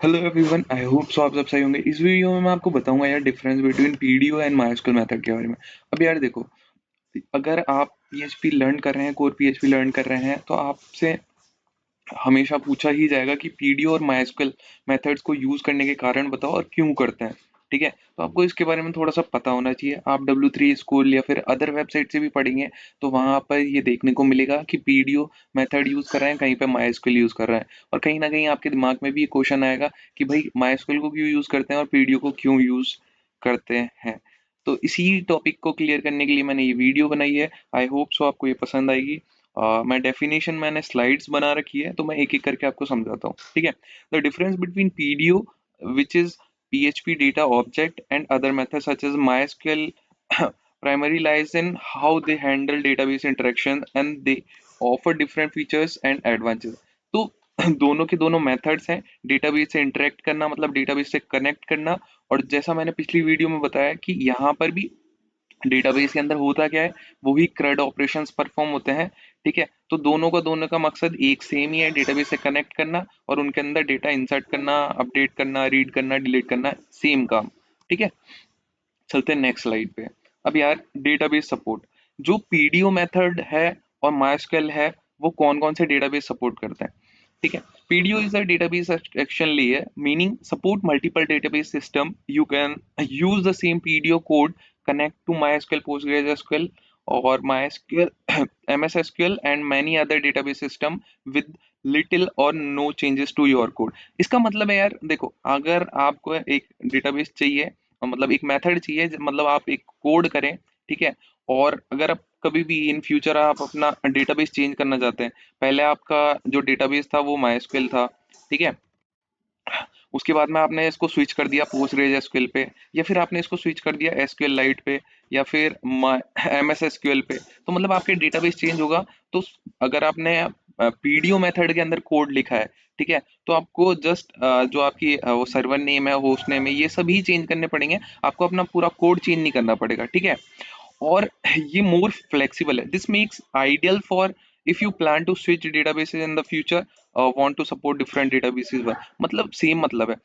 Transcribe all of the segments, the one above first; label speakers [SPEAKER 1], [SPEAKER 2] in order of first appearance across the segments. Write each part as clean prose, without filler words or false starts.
[SPEAKER 1] Hello everyone, I hope so आप सब सही होंगे। इस वीडियो में मैं आपको बताऊंगा यार difference between PDO and MySQL method के बारे में। अब यार देखो, अगर आप पीएचपी लर्न कर रहे हैं, कोर पीएचपी लर्न कर रहे हैं, तो आपसे हमेशा पूछा ही जाएगा कि पीडीओ और माइस्क्ल मेथड्स को यूज करने के कारण बताओ और क्यों करते हैं। ठीक है, तो आपको इसके बारे में थोड़ा सा पता होना चाहिए। आप W3 स्कूल या फिर अदर वेबसाइट से भी पढ़ेंगे तो वहां पर ये देखने को मिलेगा कि पीडीओ मेथड यूज कर रहे हैं, कहीं पे माइस्क्ल यूज कर रहे हैं। और कहीं ना कहीं आपके दिमाग में भी ये क्वेश्चन आएगा कि भाई माइस्क्ल को क्यों यूज करते हैं और पीडीओ को क्यों यूज करते हैं। तो इसी टॉपिक को क्लियर करने के लिए मैंने ये वीडियो बनाई है। आई होप सो आपको ये पसंद आएगी। मैं डेफिनेशन मैंने स्लाइड्स बना रखी है, तो मैं एक एक करके आपको समझाता हूँ। ठीक है, the difference between PDO which is PHP data object and other methods such as MySQL primarily lies in how they handle database interaction and they offer different features and advantages। तो दोनों के दोनों मेथड्स हैं। Database से interact करना मतलब database से connect करना, और जैसा मैंने पिछली वीडियो में बताया कि यहाँ पर भी डेटाबेस के अंदर होता क्या है, वही CRUD ऑपरेशंस परफॉर्म होते हैं। ठीक है, तो दोनों का मकसद एक सेम ही है, डेटाबेस से कनेक्ट करना और उनके अंदर डेटा इंसर्ट करना, अपडेट करना, रीड करना, डिलीट करना, सेम काम। ठीक है, चलते हैं नेक्स्ट स्लाइड पे। अब यार डेटाबेस सपोर्ट, जो पीडीओ मेथड है और माइस्क्ल है, वो कौन कौन से डेटाबेस सपोर्ट करते हैं। ठीक है, PDO is a database action layer meaning support multiple database system. You can use the same PDO code connect to MySQL, PostgreSQL, or MySQL, MS SQL, and many other database system with little or no changes to your code। इसका मतलब है यार देखो, अगर आपको एक database चाहिए, मतलब एक मेथड चाहिए, मतलब आप एक कोड करें। ठीक है, और अगर आप कभी भी इन फ्यूचर आप अपना डेटाबेस चेंज करना चाहते हैं, पहले आपका जो डेटाबेस था वो MySQL था। ठीक है, उसके बाद में आपने इसको स्विच कर दिया PostgreSQL पे, या फिर आपने इसको स्विच कर दिया SQLite पे, या फिर MS SQL पे, तो मतलब आपके डेटाबेस चेंज होगा। तो अगर आपने पीडीओ मेथड के अंदर कोड लिखा है, ठीक है, तो आपको जस्ट जो आपकी वो सर्वर नेम है, होस्ट नेम है, ये सभी चेंज करने पड़ेंगे। आपको अपना पूरा कोड चेंज नहीं करना पड़ेगा। ठीक है, और ये मोर फ्लेक्सिबल है। This makes ideal for if you plan to switch databases in the future, want to support different databases. मतलब सेम मतलब है।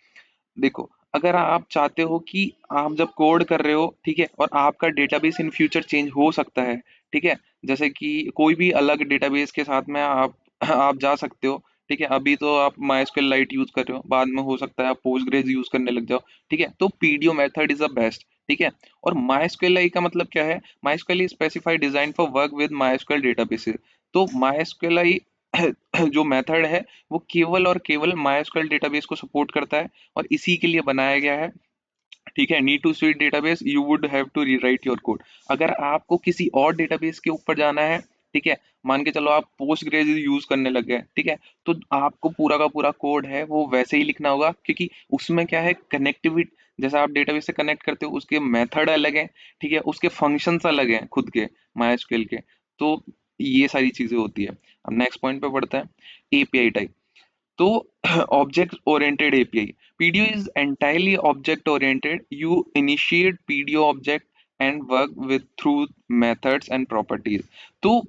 [SPEAKER 1] देखो, अगर आप चाहते हो कि आप जब कोड कर रहे हो, ठीक है, और आपका डेटाबेस इन फ्यूचर चेंज हो सकता है। ठीक है, जैसे कि कोई भी अलग डेटाबेस के साथ में आप जा सकते हो। ठीक है, अभी तो आप MySQL लाइट यूज कर रहे हो, बाद में हो सकता है आप पोस्टग्रेज यूज करने लग जाओ। ठीक है, तो PDO method is the best. ठीक है, और MySQL का मतलब क्या है, MySQL is specified design for work with MySQL databases. तो MySQL जो मेथड है वो केवल और केवल MySQL डेटाबेस को सपोर्ट करता है और इसी के लिए बनाया गया है। ठीक है, need to switch database you would have to rewrite your code. अगर आपको किसी और डेटाबेस के ऊपर जाना है, ठीक है, मान के चलो आप पोस्टग्रेज यूज करने लग गए, ठीक है, तो आपको पूरा का पूरा कोड है वो वैसे ही लिखना होगा, क्योंकि उसमें क्या है, कनेक्टिविटी, जैसा आप डेटाबेस से कनेक्ट करते हो उसके मेथड अलग है। ठीक है, उसके फंक्शंस अलग हैं खुद के MySQL के। तो ये सारी चीजें होती है। अब नेक्स्ट पॉइंट पे बढ़ते हैं, एपीआई टाइप। तो object oriented API, PDO is entirely object oriented. You initiate PDO object and work with through methods and properties. तो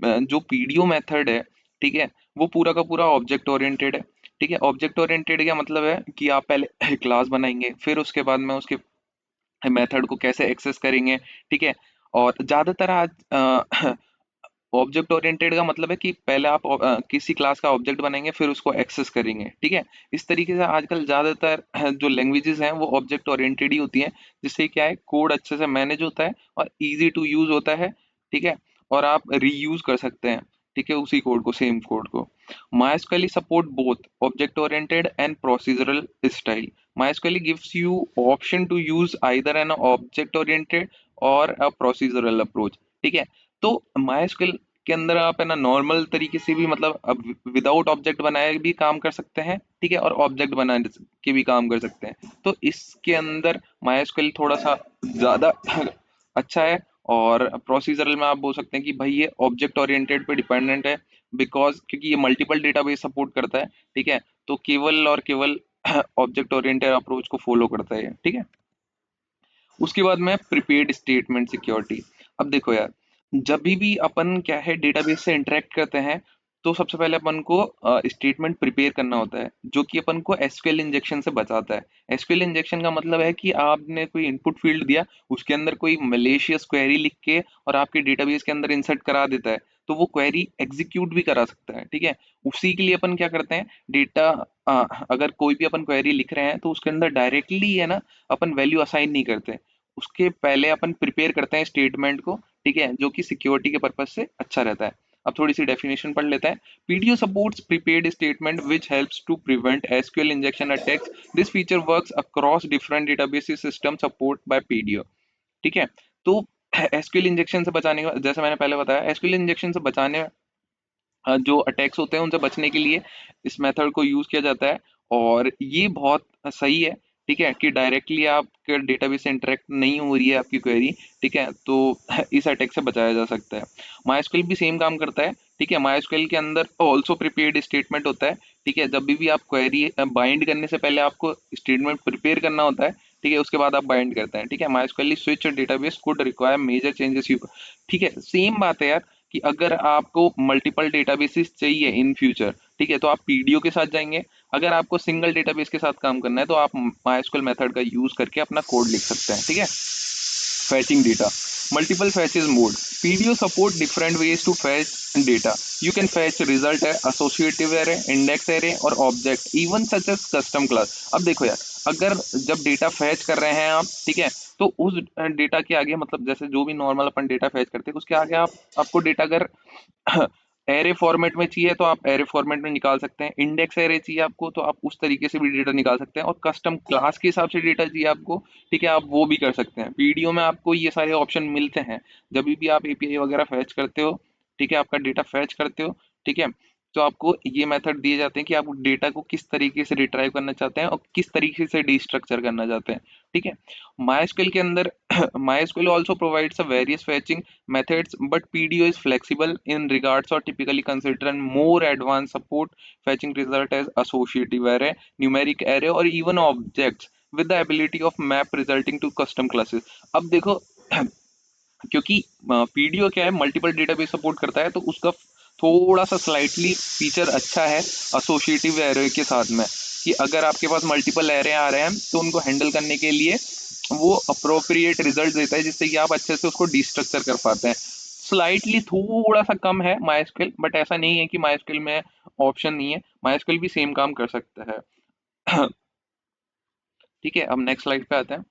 [SPEAKER 1] जो पीडीओ मेथड है, ठीक है, वो पूरा का पूरा ऑब्जेक्ट ओरिएंटेड है। ठीक है, ऑब्जेक्ट ओरिएंटेड का मतलब है कि आप पहले क्लास बनाएंगे, फिर उसके बाद में उसके मेथड को कैसे एक्सेस करेंगे। ठीक है, और ज्यादातर आज ऑब्जेक्ट ओरिएंटेड का मतलब है कि पहले आप किसी क्लास का ऑब्जेक्ट बनाएंगे, फिर उसको एक्सेस करेंगे। ठीक है, इस तरीके से आजकल ज्यादातर जो लैंग्वेजेस हैं वो ऑब्जेक्ट ओरिएंटेड ही होती हैं, जिससे क्या है, कोड अच्छे से मैनेज होता है और इजी टू यूज होता है। ठीक है, और आप रीयूज कर सकते हैं, ठीक है, उसी कोड को, सेम कोड को। MySQL support both object oriented and procedural style. MySQL gives you option to use either an object oriented और a procedural approach। ठीक है, तो MySQL के अंदर आप है ना नॉर्मल तरीके से भी, मतलब अब विदाउट ऑब्जेक्ट बनाए भी काम कर सकते हैं। ठीक है, और ऑब्जेक्ट बनाने के भी काम कर सकते हैं। तो इसके अंदर MySQL थोड़ा सा ज्यादा अच्छा है। और प्रोसीजरल में आप बोल सकते हैं कि भाई ये ऑब्जेक्ट ओरिएंटेड पे डिपेंडेंट है, बिकॉज क्योंकि ये मल्टीपल डेटाबेस सपोर्ट करता है। ठीक है, तो केवल और केवल ऑब्जेक्ट ओरिएंटेड अप्रोच को फॉलो करता है। ठीक है, उसके बाद में प्रीपेड स्टेटमेंट सिक्योरिटी। अब देखो यार, जब भी अपन क्या है डेटाबेस से इंटरेक्ट करते हैं, तो सबसे पहले अपन को स्टेटमेंट प्रिपेयर करना होता है जो कि अपन को एसक्यूएल इंजेक्शन से बचाता है। एसक्यूएल इंजेक्शन का मतलब है कि आपने कोई इनपुट फील्ड दिया, उसके अंदर कोई मलेशियस क्वेरी लिख के और आपके डेटाबेस के अंदर इंसर्ट करा देता है, तो वो क्वेरी एग्जीक्यूट भी करा सकता है, ठीक है। उसी के लिए अपन क्या करते हैं, डेटा अगर कोई भी अपन क्वेरी लिख रहे हैं तो उसके अंदर डायरेक्टली है ना अपन वैल्यू असाइन नहीं करते, उसके पहले अपन प्रिपेयर करते हैं स्टेटमेंट को, ठीक है, जो कि सिक्योरिटी के पर्पज से अच्छा रहता है। अब थोड़ी सी डेफिनेशन पढ़ लेते हैं। PDO supports prepared statement which helps to prevent SQL injection attacks. This feature works across different database system support by PDO. ठीक है, तो SQL इंजेक्शन से बचाने का, जैसे मैंने पहले बताया, SQL इंजेक्शन से बचाने जो अटैक्स होते हैं उनसे बचने के लिए इस मेथड को यूज किया जाता है, और ये बहुत सही है, ठीक है, कि डायरेक्टली आपके डेटाबेस से इंटरेक्ट नहीं हो रही है आपकी क्वेरी, ठीक है, तो इस अटैक से बचाया जा सकता है। माइस्क्ल भी सेम काम करता है, ठीक है। माइस्क्ल के अंदर ऑल्सो प्रिपेयर्ड स्टेटमेंट होता है, ठीक है, जब भी आप क्वेरी बाइंड करने से पहले आपको स्टेटमेंट प्रिपेयर करना होता है, ठीक है, उसके बाद आप बाइंड करते हैं, ठीक है। MySQL switch database could require major changes, you, ठीक है, सेम बात है यार, कि अगर आपको मल्टीपल डेटाबेसेस चाहिए इन फ्यूचर, ठीक है, तो आप पीडीओ के साथ जाएंगे। अगर आपको सिंगल डेटाबेस के साथ काम करना है तो आप माइस्क्ल मेथड का यूज करके अपना कोड लिख सकते हैं, ठीक है। Fetching data. Multiple fetches mode. PDO support different ways to fetch data. You can fetch result array, associative array, index array और object, even such as custom class. अब देखो यार, अगर जब डेटा फैच कर रहे हैं आप, ठीक है, तो उस डेटा के आगे, मतलब जैसे जो भी नॉर्मल अपन डेटा फैच करते हैं उसके आगे आप, आपको डेटा अगर एरे फॉर्मेट में चाहिए तो आप एरे फॉर्मेट में निकाल सकते हैं, इंडेक्स एरे चाहिए आपको तो आप उस तरीके से भी डेटा निकाल सकते हैं, और कस्टम क्लास के हिसाब से डेटा चाहिए आपको, ठीक है, आप वो भी कर सकते हैं। पीडीओ में आपको ये सारे ऑप्शन मिलते हैं जब भी आप एपीआई वगैरह फैच करते हो, ठीक है, आपका डेटा फैच करते हो, ठीक है, तो आपको ये मेथड दिए जाते हैं कि आप डेटा को किस तरीके से रिट्राइव करना चाहते हैं और किस तरीके से डिस्ट्रक्चर करना चाहते हैं, ठीक है। MySQL के अंदर MySQL also provides a various fetching methods, but PDO is flexible in regards or typically consider more advanced support fetching result as associative array, numeric array or even objects with the ability of map resulting to custom classes. अब देखो क्योंकि PDO क्या है, multiple database support करता है, तो उसका थोड़ा सा स्लाइटली फीचर अच्छा है एसोसिएटिव एरे के साथ में, कि अगर आपके पास मल्टीपल एरे आ रहे हैं तो उनको हैंडल करने के लिए वो अप्रोप्रिएट रिजल्ट देता है, जिससे कि आप अच्छे से उसको डिस्ट्रक्चर कर पाते हैं। स्लाइटली थोड़ा सा कम है माइस्क्ल, बट ऐसा नहीं है कि माइस्क्ल में ऑप्शन नहीं है, माइस्क्ल भी सेम काम कर सकता है। ठीक है, अब नेक्स्ट स्लाइड पे आते हैं।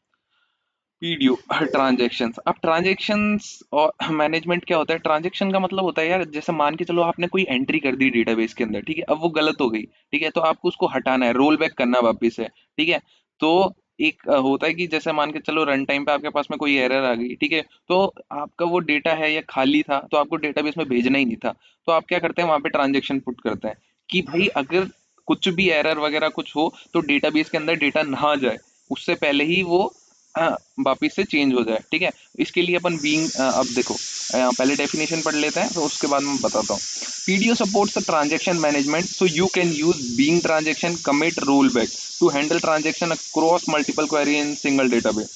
[SPEAKER 1] PDO transactions. अब ट्रांजेक्शन्स और मैनेजमेंट क्या होता है, ट्रांजेक्शन का मतलब होता है यार, जैसे मान के चलो आपने कोई एंट्री कर दी डेटाबेस के अंदर, ठीक है, अब वो गलत हो गई, ठीक है, तो आपको उसको हटाना है, रोल बैक करना है वापिस से, ठीक है। तो एक होता है कि जैसे मान के चलो रन टाइम पे आपके पास में कोई एरर आ गई, ठीक है, तो आपका वो डेटा है या खाली था तो आपको डेटाबेस में भेजना ही नहीं था, तो आप क्या करते हैं, वहां पे ट्रांजेक्शन पुट करते हैं कि भाई अगर कुछ भी एरर वगैरह कुछ हो तो डेटाबेस के अंदर डेटा ना जाए, उससे पहले ही वो वापिस से चेंज हो जाए, ठीक है। इसके लिए अपन बीइंग, अब देखो पहले डेफिनेशन पढ़ लेते हैं तो उसके बाद मैं बताता हूँ। PDO supports the transaction management, so you can use being transaction commit roll back to handle transaction across multiple query in single database,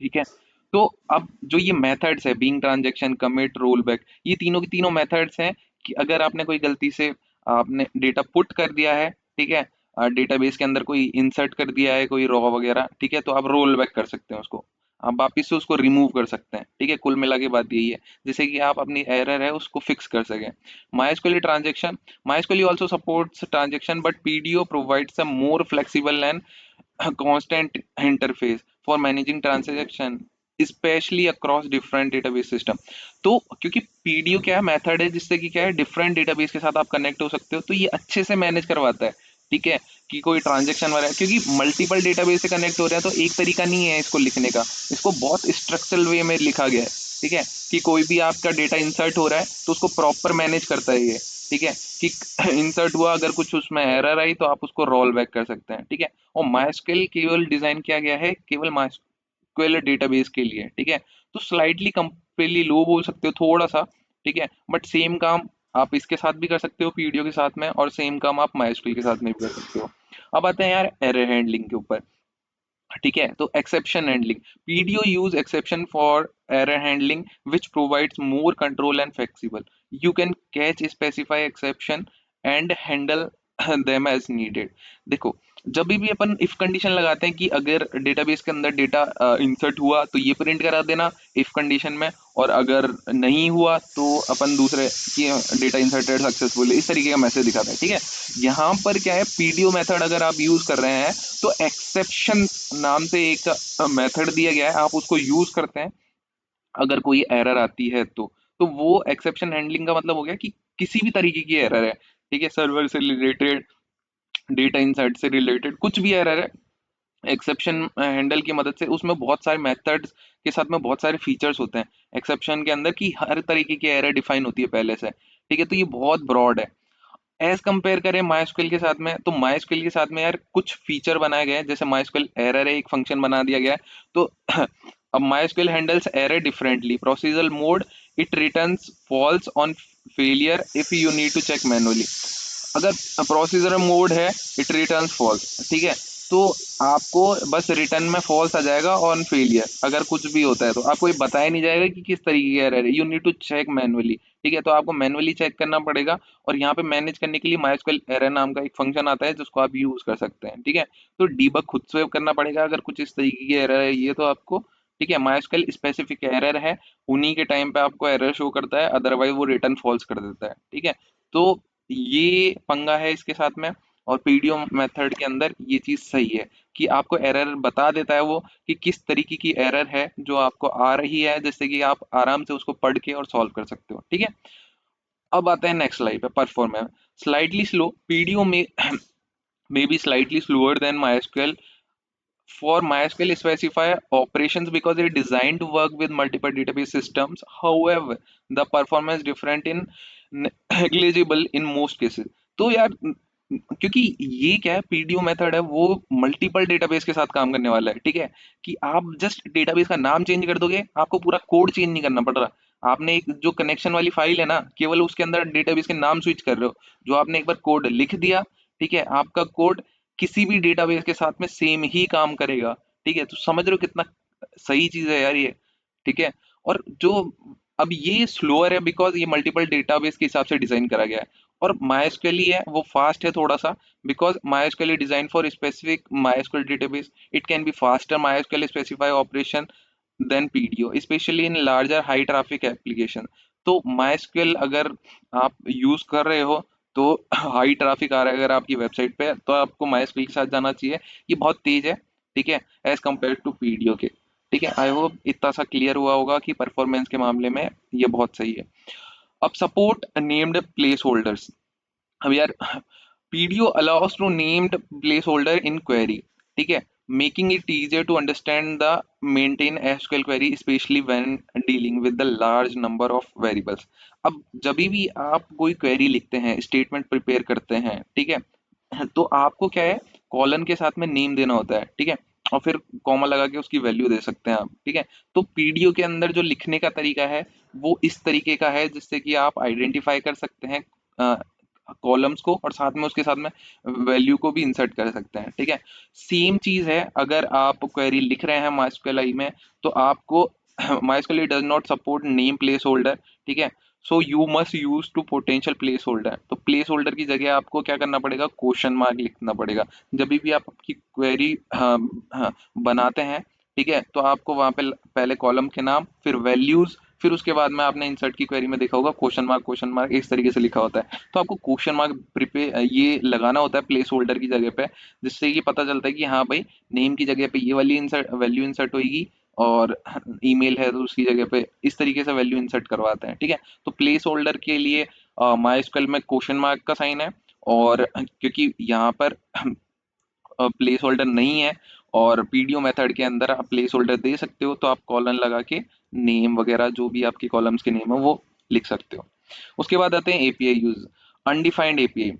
[SPEAKER 1] ठीक है। तो अब जो ये मेथड्स है, being transaction, commit, roll back, ये तीनों की तीनों मेथड्स हैं कि अगर आपने कोई गलती से आपने डेटा पुट कर दिया है, ठीक है, डेटाबेस के अंदर कोई इंसर्ट कर दिया है कोई रॉ वगैरह, ठीक है, तो आप रोल बैक कर सकते हैं उसको, आप वापिस से उसको रिमूव कर सकते हैं, ठीक है। कुल मिला के बात यही है, जैसे कि आप अपनी एरर है उसको फिक्स कर सकें। MySQL transaction, MySQL also supports transaction but PDO provides a more flexible and constant interface for managing transaction specially across different database system. तो क्योंकि पीडीओ क्या है, मेथड है जिससे कि क्या है, डिफरेंट डेटाबेस के साथ आप कनेक्ट हो सकते हो, तो ये अच्छे से मैनेज करवाता है, ठीक है, कि कोई ट्रांजेक्शन वगैरह, क्योंकि मल्टीपल डेटाबेस से कनेक्ट हो रहे हैं तो एक तरीका नहीं है इसको लिखने का, इसको बहुत स्ट्रक्चरल वे में लिखा गया है, ठीक है, कि कोई भी आपका डेटा इंसर्ट हो रहा है तो उसको प्रॉपर मैनेज करता है ये, ठीक है, कि इंसर्ट हुआ अगर कुछ उसमें एरर आई तो आप उसको रोल बैक कर सकते हैं, ठीक है। और माइस्क्ल केवल डिजाइन किया गया है केवल माइस्क्ल डेटाबेस के लिए, ठीक है, तो स्लाइटली कंपेरेबली लो बोल सकते हो थोड़ा सा, ठीक है, बट सेम काम आप इसके साथ भी कर सकते हो पीडीओ के साथ में, और सेम काम आप माइस्क्ल के साथ में भी कर सकते हो। अब आते हैं यार एरर हैंडलिंग के ऊपर, ठीक है, तो exception handling. PDO use exception for error handling which provides more control and flexible, You can catch, specify exception and handle them as needed. देखो, जब भी अपन इफ कंडीशन लगाते हैं कि अगर डेटाबेस के अंदर डेटा इंसर्ट हुआ तो ये प्रिंट करा देना इफ कंडीशन में, और अगर नहीं हुआ तो अपन दूसरे कि डेटा इंसर्टेड सक्सेसफुली, इस तरीके का मैसेज दिखाता है। ठीक है, यहाँ पर क्या है, पीडीओ मेथड अगर आप यूज कर रहे हैं तो एक्सेप्शन नाम से एक मेथड दिया गया है, आप उसको यूज करते हैं अगर कोई एरर आती है तो वो एक्सेप्शन हैंडलिंग का मतलब हो गया कि किसी भी तरीके की एरर है, ठीक है, सर्वर से रिलेटेड, डेटा इनसाइट से रिलेटेड कुछ भी एरर है, एक्सेप्शन हैंडल की मदद से, उसमें बहुत सारे मेथड्स के साथ में बहुत सारे फीचर्स होते हैं एक्सेप्शन के अंदर कि हर तरीके की एरर डिफाइन होती है पहले से। ठीक है, तो ये बहुत ब्रॉड है। एज कंपेयर करें माइस्क्वेल के साथ में, तो माइस्क्वेल के साथ में यार कुछ फीचर बनाए गए हैं, जैसे माइस्क्वेल एरर है एक फंक्शन बना दिया गया है, तो अब MySQL handles error differently, procedural mode, it returns false on failure if you need to check manually. अगर प्रोसीजर मोड है, इट रिटर्न फॉल्स, ठीक है, तो आपको बस रिटर्न में फॉल्स आ जाएगा ऑन फेलियर, अगर कुछ भी होता है तो आपको ये बताया नहीं जाएगा कि किस तरीके का एरर है, you need to check manually. ठीक है, तो आपको मैनुअली चेक करना पड़ेगा, और यहाँ पे मैनेज करने के लिए माइस्क्वेल एरर नाम का एक फंक्शन आता है जिसको आप यूज कर सकते हैं। ठीक है, तो डीबग खुद से करना पड़ेगा अगर कुछ इस तरीके की एरर है ये तो आपको। ठीक है, माइस्क्वेल स्पेसिफिक एरर है, उन्हीं के टाइम पे आपको एरर शो करता है, अदरवाइज वो रिटर्न फॉल्स कर देता है। ठीक है, तो ये पंगा है इसके साथ में। और पीडीओ मेथड के अंदर ये चीज सही है कि आपको एरर बता देता है वो कि किस तरीके की एरर है जो आपको आ रही है, जिससे कि आप आराम से उसको पढ़ के और सॉल्व कर सकते हो। ठीक है, अब आते हैं नेक्स्ट स्लाइड पे, परफॉर्मेंस स्लाइटली स्लो, पीडीओ में may be slightly slower than MySQL for MySQL specify operations because it is designed to work with multiple database systems. However, the performance different in negligible in most cases. तो यार क्योंकि ये क्या है, PDO method है वो multiple database के साथ काम करने वाला है। ठीक है, कि आप जस्ट डेटाबेस का नाम चेंज कर दोगे, आपको पूरा कोड चेंज नहीं करना पड़ रहा। आपने एक जो कनेक्शन वाली फाइल है ना, केवल उसके अंदर डेटाबेस के नाम स्विच कर रहे हो, जो आपने एक बार कोड लिख दिया, ठीक है, आपका कोड किसी भी डेटाबेस के साथ में सेम ही काम करेगा। ठीक है, तो समझ रहे हो कितना सही चीज है यार ये। ठीक है, और जो अब ये स्लोअर है बिकॉज ये मल्टीपल डेटाबेस के हिसाब से डिजाइन करा गया है, और MySQL ही है वो फास्ट है थोड़ा सा, because MySQL is designed for specific MySQL database. It can be faster MySQL specify operation than PDO, especially in larger high traffic application. तो MySQL अगर आप यूज कर रहे हो तो हाई ट्रैफिक आ रहा है अगर आपकी वेबसाइट पे, तो आपको MySQL के साथ जाना चाहिए, ये बहुत तेज है। ठीक है, एज कम्पेयर टू पीडीओ के। ठीक है, आई होप इतना सा क्लियर हुआ होगा कि परफॉर्मेंस के मामले में ये बहुत सही है। अब सपोर्ट नेम्ड प्लेस होल्डर्स। अब यार PDO allows to named placeholder in query. ठीक है, making it easier to understand the maintain SQL query especially when dealing with the large number of variables. अब जब भी आप कोई क्वेरी लिखते हैं, स्टेटमेंट प्रिपेयर करते हैं, ठीक है, तो आपको क्या है, कॉलन के साथ में नेम देना होता है। ठीक है, और फिर कॉमा लगा के उसकी वैल्यू दे सकते हैं आप। ठीक है, तो पीडीओ के अंदर जो लिखने का तरीका है वो इस तरीके का है जिससे कि आप आइडेंटिफाई कर सकते हैं कॉलम्स को, और साथ में उसके साथ में वैल्यू को भी इंसर्ट कर सकते हैं। ठीक है, सेम चीज है अगर आप क्वेरी लिख रहे हैं MySQL में, तो आपको MySQL does not support name placeholder. ठीक है, so you must use to potential placeholder, तो प्लेस होल्डर की जगह आपको क्या करना पड़ेगा, क्वेश्चन मार्क लिखना पड़ेगा जब भी आप आपकी क्वेरी बनाते हैं। ठीक है, तो आपको वहां पे पहले कॉलम के नाम, फिर वैल्यूज, फिर उसके बाद में आपने इंसर्ट की क्वेरी में देखा होगा क्वेश्चन मार्क इस तरीके से लिखा होता है, तो आपको क्वेश्चन मार्क प्रिपेयर ये लगाना होता है प्लेस होल्डर की जगह पे, जिससे कि पता चलता है कि हाँ भाई, नेम की जगह पे ये वाली इंसर्ट वैल्यू इंसर्ट होगी, और ईमेल है तो उसकी जगह पे इस तरीके से वैल्यू इंसर्ट करवाते हैं। ठीक है, तो प्लेस होल्डर के लिए MySQL में क्वेश्चन मार्क का साइन है, और क्योंकि यहाँ पर प्लेस होल्डर नहीं है, और पीडीओ मेथड के अंदर आप प्लेस होल्डर दे सकते हो, तो आप कॉलन लगा के नेम वगैरह जो भी आपके कॉलम्स के नेम है वो लिख सकते हो। उसके बाद आते हैं API use. Undefined API,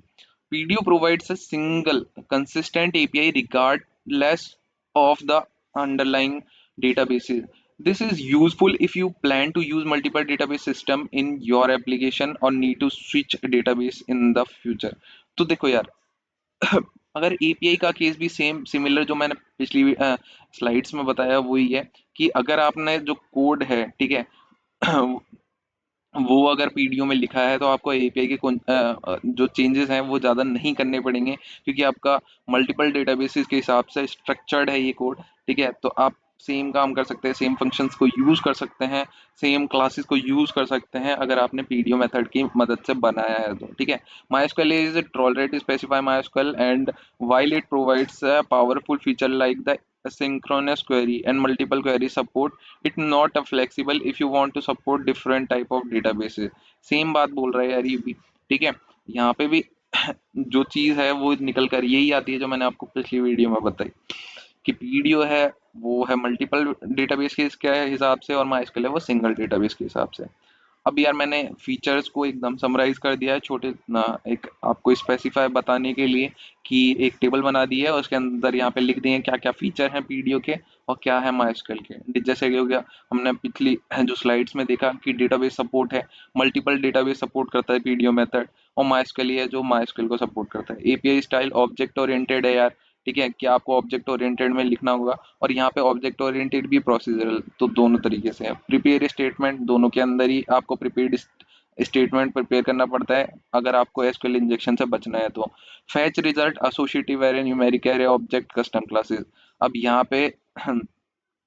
[SPEAKER 1] PDO provides a single consistent API regardless of the underlying databases. This is useful if you plan to use multiple database system in your application or need to switch database in the future. तो देखो यार, अगर API का case भी same similar जो मैंने पिछली slides में बताया वही है, कि अगर आपने जो कोड है, ठीक है, वो अगर पीडीओ में लिखा है तो आपको एपीआई के जो चेंजेस हैं वो ज़्यादा नहीं करने पड़ेंगे, क्योंकि आपका मल्टीपल डेटाबेसेस के हिसाब से स्ट्रक्चर्ड है ये कोड। ठीक है, तो आप सेम काम कर सकते हैं, सेम फंक्शंस को यूज़ कर सकते हैं, सेम क्लासेस को यूज़ कर सकते हैं अगर आपने पीडीओ मेथड की मदद से बनाया है तो। ठीक है, MySQL is already specify MySQL and while it provides a powerful feature like the asynchronous query and multiple query support, it not a flexible if you want to support different type of databases। Same बात बोल रहा है यार ये भी। ठीक है, यहाँ पे भी जो चीज है वो निकल कर यही आती है जो मैंने आपको पिछली वीडियो में बताई, कि पीडीओ है वो है मल्टीपल डेटाबेस के हिसाब से, और माइस्क्ल है वो सिंगल डेटाबेस के हिसाब से। अब यार मैंने फीचर्स को एकदम समराइज कर दिया है छोटे ना, एक आपको स्पेसिफाई बताने के लिए, कि एक टेबल बना दी है उसके अंदर यहाँ पे लिख दिए हैं क्या क्या फीचर हैं पीडीओ के और क्या है माइस्क्ल के। जैसे कि हो गया, हमने पिछली जो स्लाइड्स में देखा कि डेटाबेस सपोर्ट है, मल्टीपल डेटाबेस सपोर्ट करता है पीडीओ मेथड, और माइस्क्ल ही है जो माइस्क्ल को सपोर्ट करता है। एपीआई स्टाइल ऑब्जेक्ट ओरिएंटेड है यार। ठीक है, क्या आपको ऑब्जेक्ट ओरिएंटेड में लिखना होगा, और यहाँ पे ऑब्जेक्ट ओरिएंटेड भी प्रोसीजरल, तो दोनों तरीके से है। प्रिपेयर स्टेटमेंट, दोनों के अंदर ही आपको प्रिपेयर्ड स्टेटमेंट प्रिपेयर करना पड़ता है अगर आपको एसक्यूएल इंजेक्शन से बचना है तो। Fetch result associative array numeric array object custom classes. अब यहाँ पे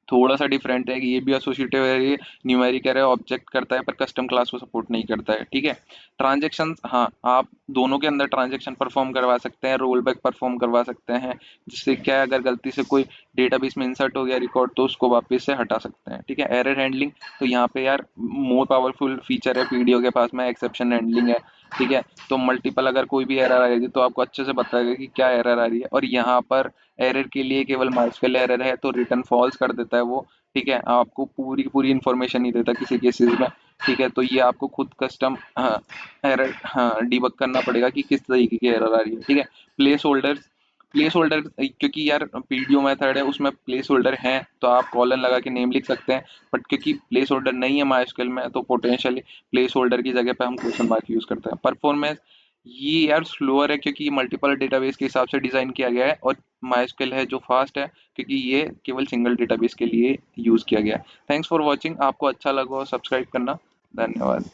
[SPEAKER 1] थोड़ा सा डिफरेंट है कि ये भी एसोसिएटिव है, ये न्यूमेरिक एरे ऑब्जेक्ट करता है पर कस्टम क्लास को सपोर्ट नहीं करता है। ठीक है, ट्रांजेक्शन, हाँ आप दोनों के अंदर ट्रांजेक्शन परफॉर्म करवा सकते हैं, रोल बैक परफॉर्म करवा सकते हैं, जिससे क्या है अगर गलती से कोई डेटाबेस में इंसर्ट हो गया रिकॉर्ड तो उसको वापस से हटा सकते हैं। ठीक है, एरर हैंडलिंग, तो यहाँ पे यार मोर पावरफुल फीचर है पीडीओ के पास में, एक्सेप्शन हैंडलिंग है। ठीक है, तो मल्टीपल अगर कोई भी एरर आएगी तो आपको अच्छे से बताएगा कि क्या एरर आ रही है, और यहाँ पर एरर के लिए केवल माइस्क्ल एरर है तो रिटर्न फॉल्स कर देता है वो। ठीक है, आपको पूरी की पूरी इन्फॉर्मेशन नहीं देता किसी केसेस में। ठीक है, तो ये आपको खुद कस्टम एरर डिबग करना पड़ेगा कि किस तरीके की एरर आ रही है। ठीक है, प्लेस होल्डर, प्लेस होल्डर क्योंकि यार पीडीओ मेथड है उसमें प्लेस होल्डर है तो आप कॉलन लगा के नेम लिख सकते हैं, बट क्योंकि प्लेस होल्डर नहीं है माइस्क्ल में तो पोटेंशियली प्लेस होल्डर की जगह पे हम क्वेश्चन मार्क यूज करते हैं। परफॉर्मेंस, ये यार स्लोअर है क्योंकि ये मल्टीपल डेटाबेस के हिसाब से डिजाइन किया गया है, और माइस्क्ल है जो फास्ट है क्योंकि ये केवल सिंगल डेटाबेस के लिए यूज किया गया है। थैंक्स फॉर वॉचिंग, आपको अच्छा लगा हो सब्सक्राइब करना। धन्यवाद।